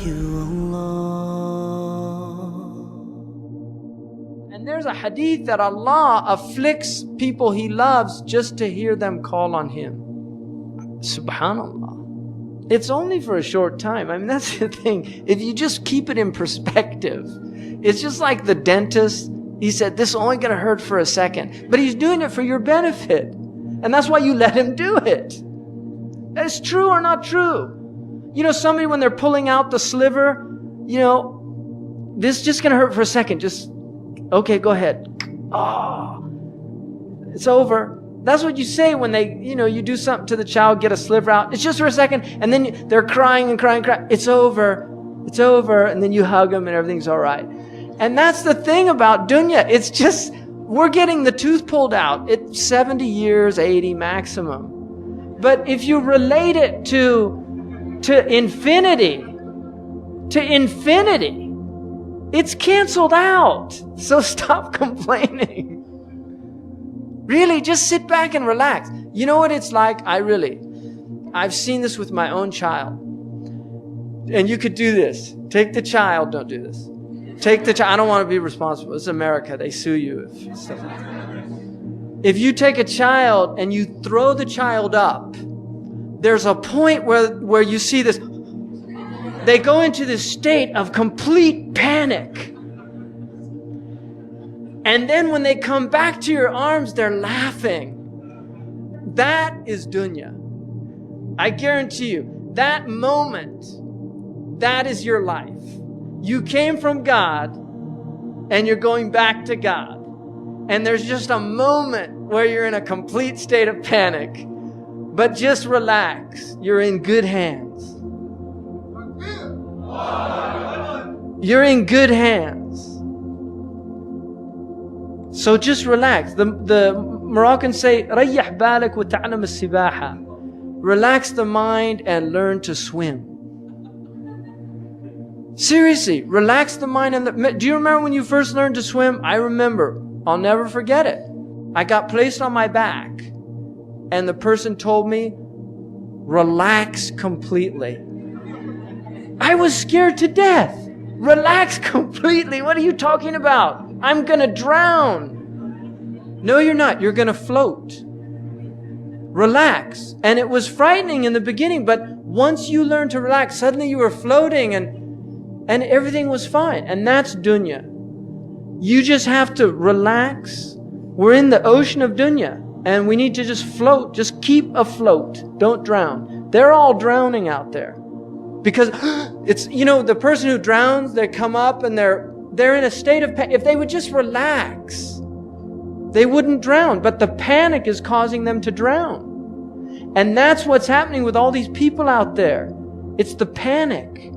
you, Allah. And there's a hadith that Allah afflicts people He loves just to hear them call on Him. Subhanallah. It's only for a short time. I mean, that's the thing. If you just keep it in perspective, it's just like the dentist. He said, this is only going to hurt for a second. But he's doing it for your benefit. And that's why you let him do it. That's true or not true. You know, somebody when they're pulling out the sliver, you know, this is just going to hurt for a second. Just, okay, go ahead. Oh, it's over. That's what you say when they, you know, you do something to the child, get a sliver out. It's just for a second. And then they're crying and crying and crying. It's over. It's over. And then you hug them and everything's all right. And that's the thing about dunya. It's just, we're getting the tooth pulled out. It's 70 years, 80 maximum. But if you relate it to infinity, it's canceled out. So stop complaining. Really, just sit back and relax. You know what it's like? I've seen this with my own child. And you could do this. Take the child, don't do this. Take the child, I don't want to be responsible. It's America, they sue you if stuff like that. If you take a child and you throw the child up, there's a point where you see this, they go into this state of complete panic. And then when they come back to your arms, they're laughing. That is dunya. I guarantee you, that moment, that is your life. You came from God, and you're going back to God. And there's just a moment where you're in a complete state of panic. But just relax. You're in good hands. You're in good hands. So just relax. The Moroccans say, ريح بالك وتعلم السباحة. Relax the mind and learn to swim. Seriously, relax the mind. Do you remember when you first learned to swim? I remember. I'll never forget it. I got placed on my back and the person told me, relax completely. I was scared to death. Relax completely. What are you talking about? I'm going to drown. No, you're not. You're going to float. Relax. And it was frightening in the beginning, but once you learned to relax, suddenly you were floating and everything was fine. And that's dunya. You just have to relax. We're in the ocean of dunya and we need to just float. Just keep afloat. Don't drown. They're all drowning out there. Because it's, you know, the person who drowns, they come up and they're in a state of panic. If they would just relax, they wouldn't drown. But the panic is causing them to drown. And that's what's happening with all these people out there. It's the panic.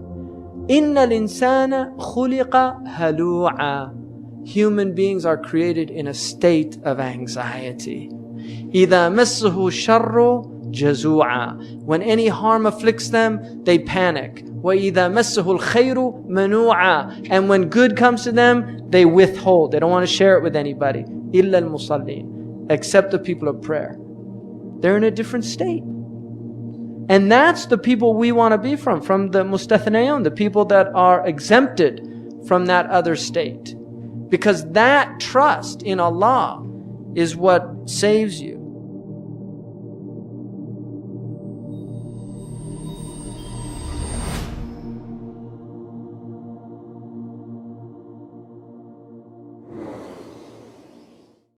إِنَّ الْإِنسَانَ خُلِقَ هَلُوعًا. Human beings are created in a state of anxiety. إِذَا مَسَّهُ الشَّرُّ جَزُوعًا. When any harm afflicts them, they panic. وَإِذَا مَسَّهُ الْخَيْرُ مَنُوعًا. And when good comes to them, they withhold. They don't want to share it with anybody. إِلَّا الْمُصَلِّينَ. Except the people of prayer. They're in a different state. And that's the people we want to be from the mustathnayun, the people that are exempted from that other state. Because that trust in Allah is what saves you.